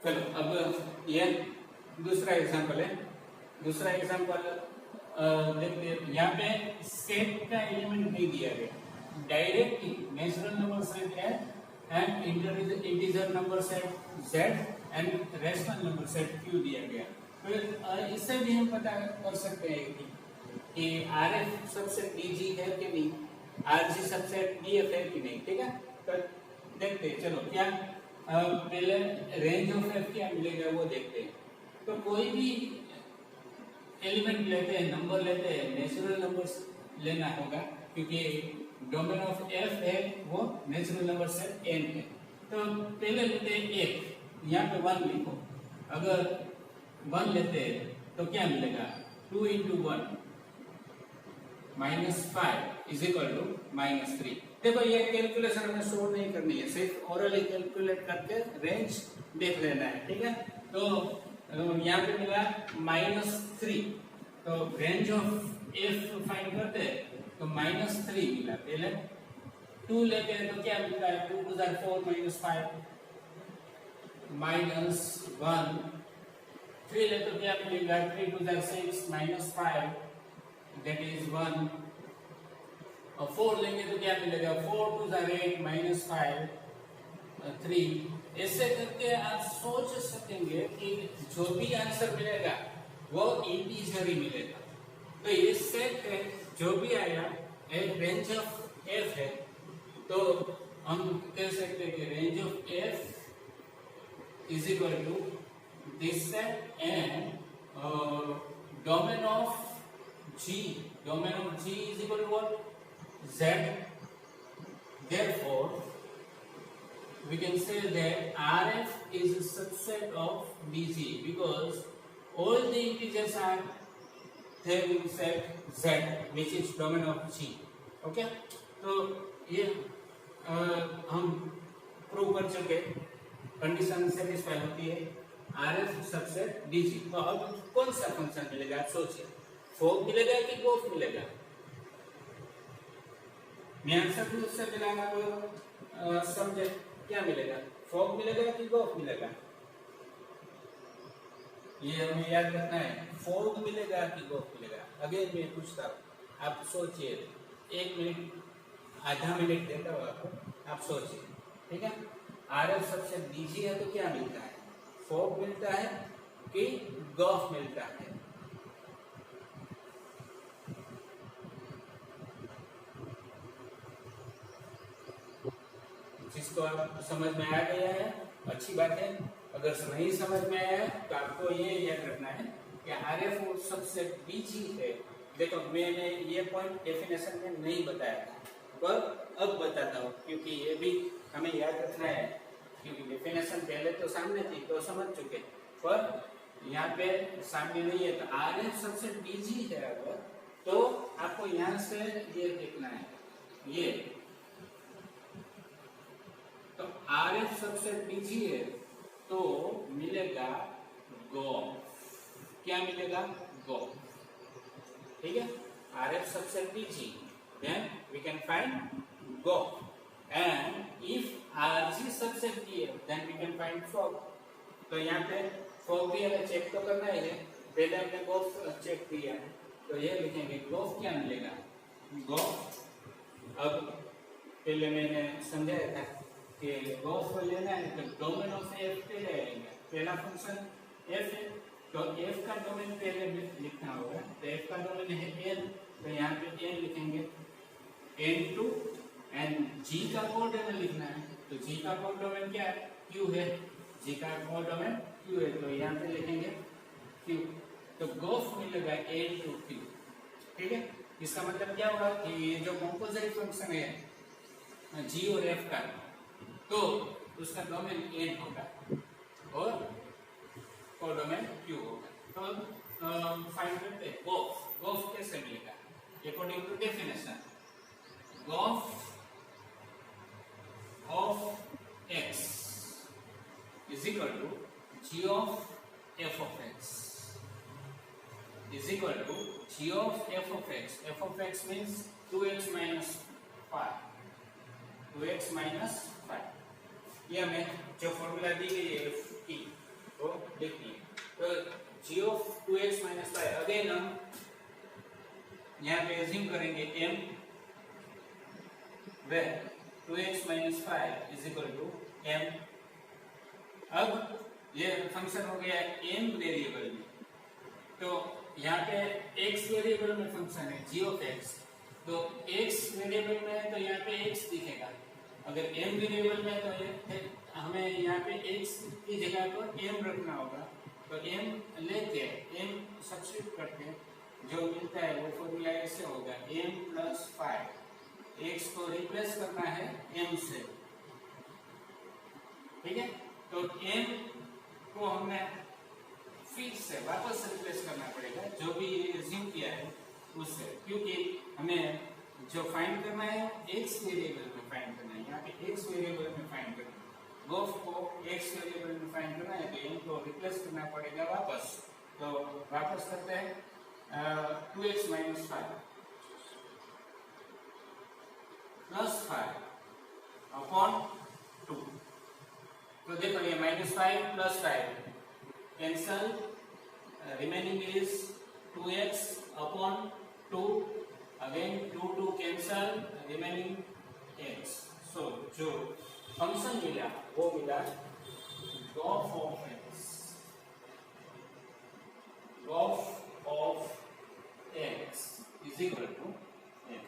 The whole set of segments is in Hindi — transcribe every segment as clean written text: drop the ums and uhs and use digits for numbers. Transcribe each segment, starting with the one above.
चलो अब ये दूसरा एग्जांपल है। दूसरा एग्जांपल देखते हैं। यहाँ पे सेट का एलिमेंट नहीं दिया गया, डायरेक्टली नेचुरल नंबर सेट है and integer number set z and rational number set q दिया गया। तो इससे भी हम पता कर सकते हैं कि RF सबसेट DG है कि नहीं, RG सबसेट DF है कि नहीं। ठीक है, तो देखते हैं। चलो क्या पहले रेंज ऑफ f क्या मिलेगा वो देखते हैं। तो कोई भी एलिमेंट लेते हैं, नंबर लेते हैं, नेचुरल नंबर्स लेना होगा क्योंकि डोमेन ऑफ f है वो नेचुरल नंबर सेट n है। तो पहले लेते हैं 1, यहाँ पे 1 लिखो। अगर 1 लेते हैं तो क्या मिलेगा, 2 into 1 -5 इज इक्वल टू -3। देखो ये कैलकुलेशन हमें शो नहीं करनी है, सिर्फ ओरली कैलकुलेट करके रेंज देख लेना है। ठीक है, तो यहाँ पे मिला -3, तो रेंज ऑफ f फाइंड करते हैं तो -3 मिला। पहले 2 लेते हैं तो क्या मिलता है, 2 to the 4 -5 -1। 3 लेते तो क्या मिलेगा, 3 to the 6 -5 that is 1। और 4 लेंगे तो क्या मिलेगा, 4 to the 8 -5 3। ऐसे करके आप सोच सकेंगे कि जो भी आंसर मिलेगा वो इंटीजर ही मिलेगा। तो ये सेट है, जो भी आया एक रेंज ऑफ f है, तो हम कह सकते हैं कि range of f is equal to this set and domain of G, domain of G is equal to what? Z. Therefore, we can say that RF is a subset of DG because all the integers are there in set Z, which is domain of G. Okay? तो ये हम प्रूव कर चुके, कंडीशन सेटिस्फाई होती है RF सबसेट DG। तो अब कौन सा फंक्शन मिलेगा, आप सोचिए, फोक मिलेगा कि गोफ मिलेगा? मैं आंसर भी उससे मिलाना तो समझे क्या मिलेगा, फोक मिलेगा कि गोफ मिलेगा? ये हमें याद रखना है, फोक मिलेगा कि गोफ मिलेगा। अगेन मैं पूछता हूँ, आप सोचिए, 1 मिनट आधा मिनट देता हूँ आपको, आप सोचिए। ठीक है, RF सबसे DG है तो क्या मिलता है, फोक मिलता है कि गोफ मिलता है? जिसको आप समझ में आ गया है अच्छी बात है, अगर नहीं समझ में आया है तो आपको ये याद रखना है कि RF सबसे DG है। देखो मैंने ये पॉइंट डेफिनेशन में नहीं बताया था, पर अब बताता हूँ क्योंकि ये भी हमें याद रखना है, क्योंकि डेफिनेशन पहले तो सामने थी तो समझ चुके, पर यहाँ पे सामने नहीं है। तो RF सबसे DG है अगर, तो आपको यहाँ से ये देखना है, ये तो RF सबसे DG है तो मिलेगा गोफ। क्या मिलेगा, गोफ। ठीक है, RF सबसे DG, then we can find gof, and if RG सबसे DF then we can find fog। तो यहाँ पे fog भी हमें चेक तो करना ही है, पहले हमने गोफ चेक किया है तो ये लिखेंगे गोफ क्या मिलेगा, गोफ। अब पहले मैंने समझाया था कि गोफ लेना है तो डोमेन ऑफ f पे रहेंगे, पहला फंक्शन f है तो f का डोमेन पहले लिखना होगा। तो f का डोमेन है n, तो यहाँ पे n लिखेंगे, n2 एंड g का कोडोमेन लिखना है, तो g का कोडोमेन क्या है, q है, g का कोडोमेन q है, तो यहाँ पे लिखेंगे q। तो गोफ मिलेगा n2q। ठीक है, इसका मतलब क्या होगा कि ये जो कंपोजिट फंक्शन है g और f का, तो उसका डोमेन n होगा और कोडोमेन q होगा। तो अब फाइंड करते हैं गोफ। गोफ कैसे मिलेगा, according to definition, g o f of x is equal to g of f of x is equal to g of f of x। f of x means 2x minus 5, 2x minus 5। ये हमें जो फॉर्मूला दी गई है f की, वो लिख लिए। तो g of 2x minus 5 again हम यहाँ पे एज्यूम करेंगे m where 2x minus 5 is equal to m। अब ये फंक्शन हो गया m वेरिएबल में, तो यहाँ पे x वेरिएबल में फंक्शन है g ऑफ x, तो x वेरिएबल में है तो यहाँ पे x दिखेगा, अगर m वेरिएबल में तो ये हमें यहाँ पे x की जगह पर m रखना होगा, तो m लेके m सब्स्टिट्यूट करके जो मिलता है वो फॉर्मूला ऐसे होगा m प्लस 5, x को रिप्लेस करना है m से, ठीक है। तो m को हमने फिर से वापस रिप्लेस करना पड़ेगा जो भी एज्यूम किया है उससे, क्योंकि हमें जो फाइंड करना है x वेरिएबल में फाइंड करना है, यहाँ पे x वेरिएबल में फाइंड करना है, गोफ को x वेरिएबल में फाइंड करना है, तो m को रिप्लेस करना पड़ेगा वापस। तो वापस करते हैं 2x माइनस 5 प्लस 5 अपॉन 2, तो देखो ये -5 plus 5 cancel, remaining is 2x upon 2, again 2 cancel, remaining x। So जो फंक्शन मिला वो मिला g o f of x, g o f of x is equal to x,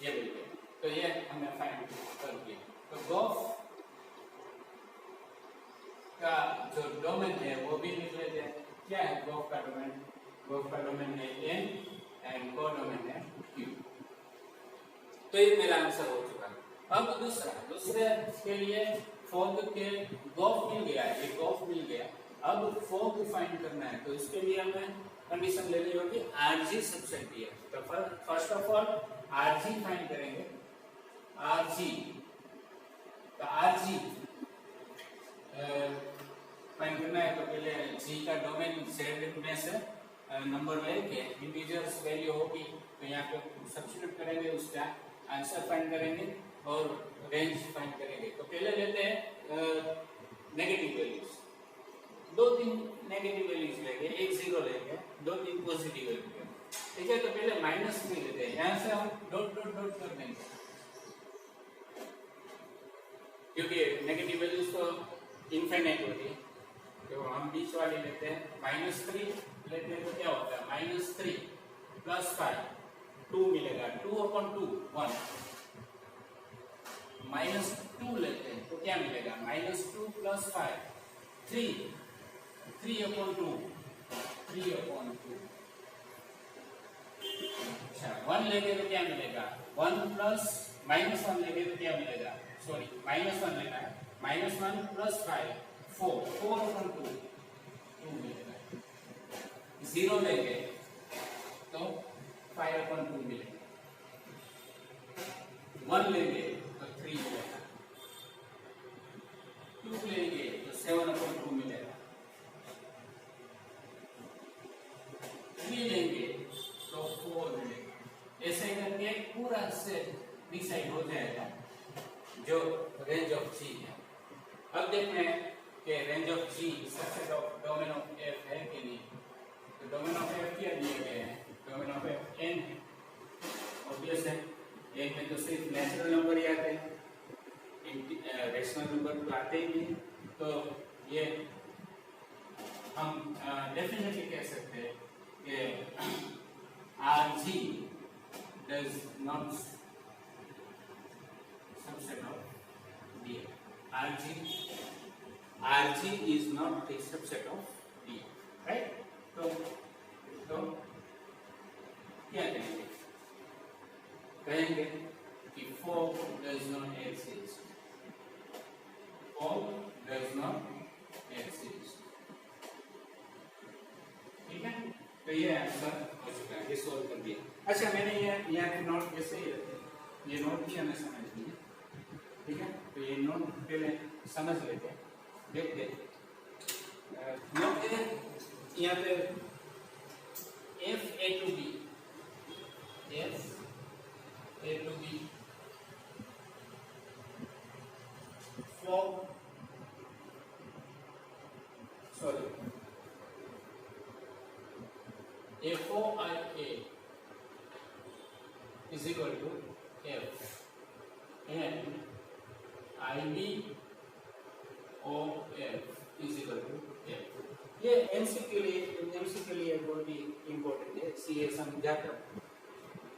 ये मिल गया। तो ये हमने फाइंड कर दिया। तो गोफ का जो डोमेन है वो भी लिख लेते हैं। क्या है गोफ का डोमेन? गोफ का डोमेन है n एंड कोडोमेन है q। तो ये मेरा आंसर हो चुका है। अब दूसरे के लिए फोर्थ के गोफ मिल गया है, ये गोफ मिल गया, अब फोर्थ फाइंड करना है, तो इसके लिए हमें कंडीशन लेनी होगी rg सबसेट दिया। तो first of all rg find करेंगे, rg, तो rg फाइंड करना है तो पहले g का डोमेन z में से नंबर लेके इंटीजर्स वैल्यू होगी तो यहाँ पे सब्स्टिट्यूट करेंगे, उसका आंसर फाइंड करेंगे और रेंज फाइंड करेंगे। तो पहले लेते हैं नेगेटिव वैल्यूज, 2-3 नेगेटिव वैल्यूज लेंगे, एक 0 लेंगे, 2-3 पॉजिटिव लेंगे, ठीक है। तो पहले माइनस में लेते हैं, यहाँ से हम डॉट डॉट डॉट कर देंगे, क्योंकि नेगेटिव वैल्यूज तो इनफाइनाइट होती है, तो हम बीच वाली लेते हैं। -3 लेते हैं तो क्या होता है -3 प्लस 5 2 मिलेगा, 2/2 1। -2 लेते हैं तो क्या मिलेगा -2 प्लस 5 3 3/2 3/2। अच्छा 1 लेंगे तो क्या मिलेगा 1 प्लस -1 लेंगे तो क्या मिलेगा, सॉरी -1 लेना है, -1 प्लस 5 4 4/2 2 मिलेगा। 0 लेंगे तो 5/2 मिलेगा, 1 लेंगे तो 3 मिलेगा, 2 लेंगे तो 7/2 मिलेगा, 3 लेंगे तो 4 मिलेगा। ऐसे करके पूरा सेट डिसाइड हो जाएगा जो रेंज ऑफ g है। अब देखते हैं कि range of g subset of domain of f है कि नहीं। तो डोमेन ऑफ f क्या दिए गए हैं, डोमेन ऑफ f n है, ऑब्वियस है, n में तो सिर्फ नेचुरल नंबर ही आते हैं, रेशनल नंबर तो आते ही नहीं। तो ये हम डेफिनेटली कह सकते हैं कि rg does not subset of d, rg is not a subset of d, right? तो क्या कहेंगे, कहेंगे कि form does not exist, form does not exist, ठीक है। तो ये आंसर हो चुका है, ये सोल्व कर दिया। अच्छा मैंने ये यहाँ के नोट कैसे ही रहते हैं, ये नोट भी हमें समझ लिया, ठीक है। तो ये नोट पहले समझ लेते हैं, देखते हैं नोट के यहाँ पे f a to b, f a to b form is equal to F and I B of F is equal to F. ये एमसीक्यू के लिए बहुत ही इंपॉर्टेंट है, सीए समझाकर।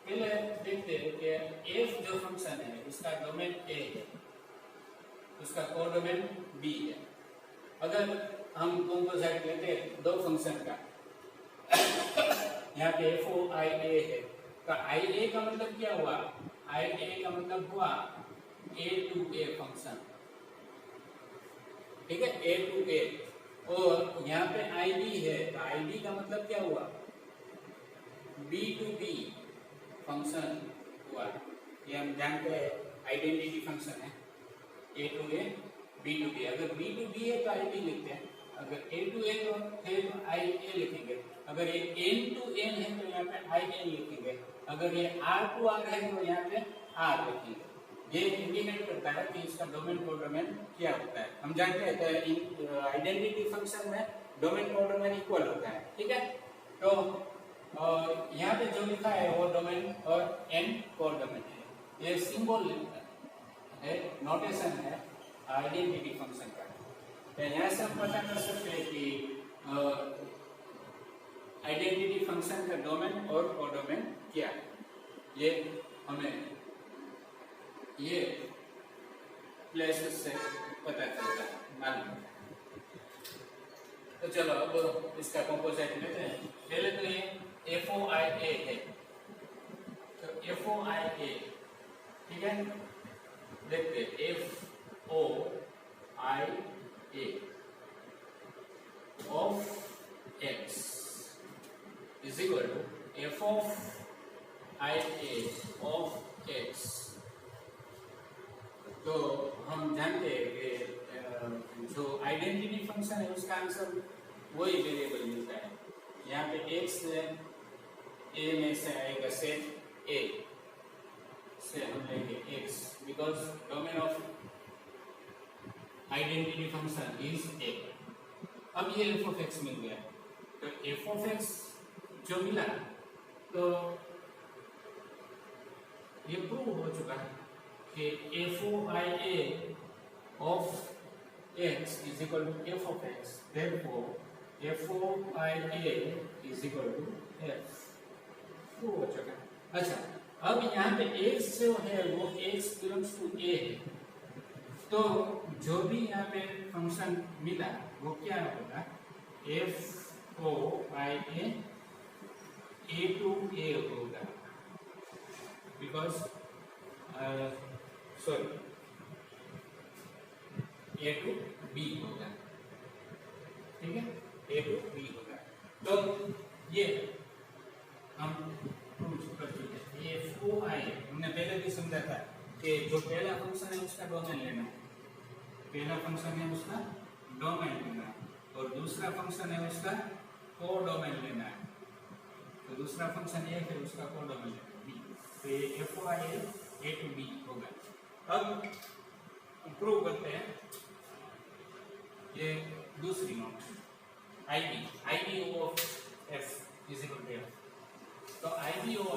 पहले देखते हैं कि एफ जो फंक्शन है उसका डोमेन ए है, उसका कोडोमेन बी है। अगर हम कंपोजिट लेते हैं दो फंक्शन का, यहाँ पे एफ ओ आई ए है, तो आई ए का मतलब क्या हुआ? आई ए का मतलब हुआ ए टू ए फंक्शन, ठीक है, ए टू ए। और यहाँ पे आई बी है, तो आई बी का मतलब क्या हुआ? बी टू बी फंक्शन हुआ। ये हम जानते हैं आइडेंटिटी फंक्शन है, A to A B to B. अगर बी टू बी है तो आई बी लिखते हैं, अगर ए टू ए है तो आई ए लिखेंगे, अगर ये एन टू एन है तो यहाँ पे आई एन लिखेंगे, अगर ये आर टू आर है तो यहाँ पे आर लिखेंगे। ये इंडिकेट करता है कि इसका डोमेन कोडोमेन क्या होता है। हम जानते हैं कि आइडेंटिटी फंक्शन में डोमेन कोडोमेन इक्वल होता है, ठीक है। तो यहाँ पे जो लिखा है वो डोमेन और एन कोडोमेन है। ये सिंबल है, नोटेशन है आइडेंटिटी फंक्शन का। तो यहाँ से हम पता कर सकते हैं कि आइडेंटिटी फंक्शन का डोमेन और कोडोमेन क्या है। ये हमें ये प्लेसेस से पता चलता है, मालूम है। तो चलो अब इसका कंपोजिट लेते हैं। पहले तो ये एफ ओ आई ए है, तो एफ ओ आई ए, ठीक है, देखते F O I A of X is equal to F of I A of X. तो हम जानते हैं कि जो आइडेंटिटी फंक्शन है उसका आंसर वही वेरिएबल मिलता है। यहाँ पे एक्स ए में से आएगा सेट ए से हम लेंगे x, because domain of identity function is a. अब ये एफ ऑफ एक्स मिल गया, तो एफ ऑफ एक्स जो मिला तो ये प्रूव हो चुका है कि F O I A of X is equal to F of X, therefore F O I A is equal to F. Prove हो चुका है। अच्छा, अब यहाँ पे एक्स जो है वो एक्स बिलोंग्स टू ए है, तो जो भी यहाँ पे फंक्शन मिला वो क्या होगा? F O I A to A होगा, because sorry A to B होगा, ठीक है, ए टू बी होगा। तो ये हम प्रूव कर चुके हैं। ये एफ ओ आई हमने पहले भी समझा था कि जो पहला फंक्शन है उसका डोमेन लेना है, पहला फंक्शन है उसका डोमेन लेना है, और दूसरा फंक्शन है उसका कोडोमेन लेना है। तो दूसरा फंक्शन ए है, उसका कोडोमेन बी, तो ये F O I A to B होगा। अब प्रूव करते हैं ये दूसरी note I B of F is equal to F. तो I B of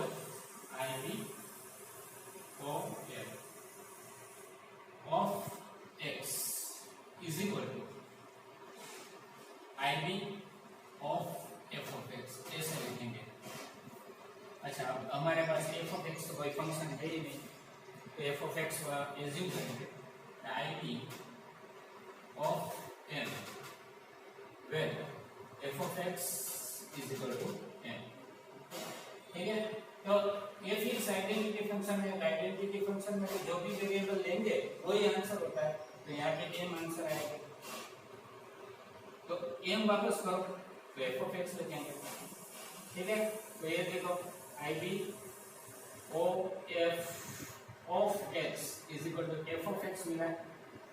F of X is equal to I B of F of X, ऐसे लिखेंगे। अच्छा, अब हमारे पास एफ ऑफ एक्स तो कोई फंक्शन है ही नहीं, तो एफ ऑफ एक्स एज्यूम करेंगे I B of N where F of X is equal to N, ठीक है। तो ये फिर आइडेंटिटी फंक्शन है, आइडेंटिटी फंक्शन में जो भी वेरिएबल लेंगे वही आंसर होता है, तो यहाँ पे एम आंसर आएगा। तो एम वापस करो तो एफ ऑफ एक्स लिखेंगे, ठीक है। तो ये देखो I B O F of X is equal to F of X मिला है,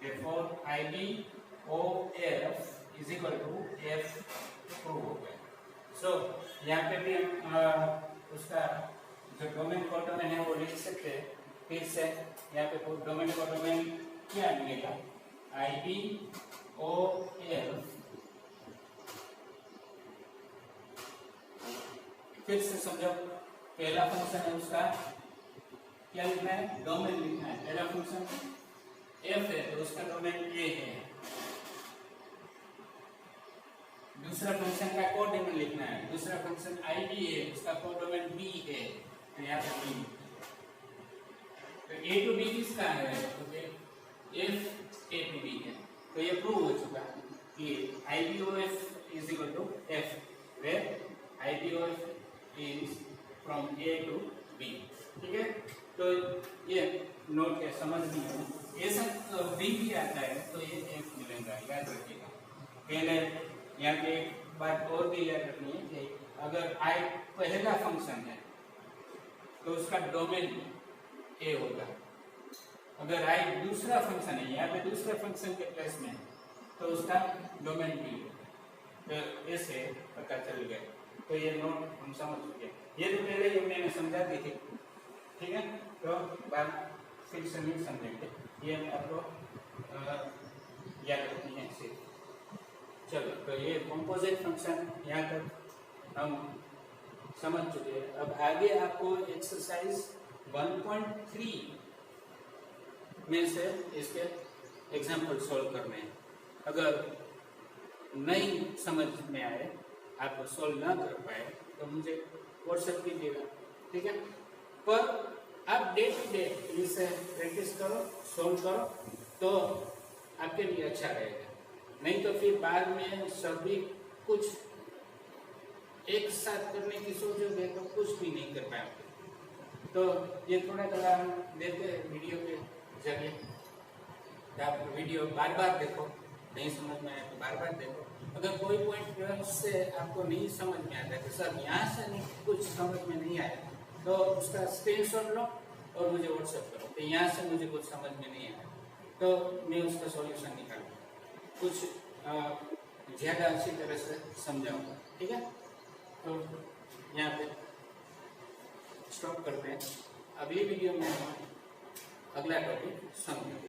therefore I B O F is equal to F prove हो गया। सो यहाँ पे भी हम उसका जो डोमेन कोडोमेन है वो लिख सकते हैं। फिर से यहाँ पे डोमेन कोडोमेन क्या मिलेगा? आई बी ओ एफ, फिर से समझो पहला फंक्शन है उसका क्या लिखना है, डोमेन लिखना है। पहला फंक्शन एफ है तो उसका डोमेन ए है। दूसरा फंक्शन का कोडोमेन लिखना है। दूसरा फंक्शन आई बी है, उसका कोडोमेन बी है। तो यहाँ पे बी, तो ए टू बी किसका है, तो एफ ए टू बी है। तो ये प्रूव हो चुका है कि I B O F is equal to F, where I B O F is from A to B. ठीक है, तो ये नोट के समझ नहीं है, ऐसा बी भी आता है तो ये एफ मिलेगा, याद रखिएगा। पहले यहाँ पे एक बात और भी याद रखनी है कि अगर आई पहला फंक्शन है तो उसका डोमेन ए होगा। अगर आई दूसरा फंक्शन है, यहाँ पे दूसरा फंक्शन के प्लेस में, तो उसका डोमेन बी। तो ऐसे पता चल गया। तो ये नोट हम समझ चुके। ये तो पहले ही मैंने समझा दी थी, ठीक है, तो बात फिर से नहीं समझेंगे, ये आपको याद रखनी है सिर्फ। चलो, तो ये कंपोजिट फंक्शन यहाँ तक हम समझ चुके हैं। अब आगे आपको एक्सरसाइज 1.3 में से इसके एग्जाम्पल सॉल्व करने हैं। अगर नहीं समझ में आए, आप सॉल्व ना कर पाए, तो मुझे व्हाट्सएप कीजिएगा, ठीक है। पर आप डे टू डे इसे प्रैक्टिस करो, सॉल्व करो, तो आपके लिए अच्छा रहेगा। नहीं तो फिर बाद में सभी कुछ एक साथ करने की सोचोगे तो कुछ भी नहीं कर पाओगे। तो ये थोड़ा थोड़ा हम देते हैं वीडियो के जरिए। आप वीडियो बार बार देखो, नहीं समझ में आए तो बार बार देखो। अगर कोई पॉइंट से आपको नहीं समझ में आता है कि सर यहाँ से नहीं कुछ समझ में नहीं आया, तो उसका स्क्रीनशॉट लो और मुझे व्हाट्सएप करो कि यहाँ से मुझे कुछ समझ में नहीं आया, तो मैं उसका सॉल्यूशन निकालूंगा, कुछ ज़्यादा अच्छी तरह से समझाऊंगा, ठीक है। तो यहाँ पे स्टॉप करते हैं। अगली वीडियो में अगला टॉपिक समझेंगे।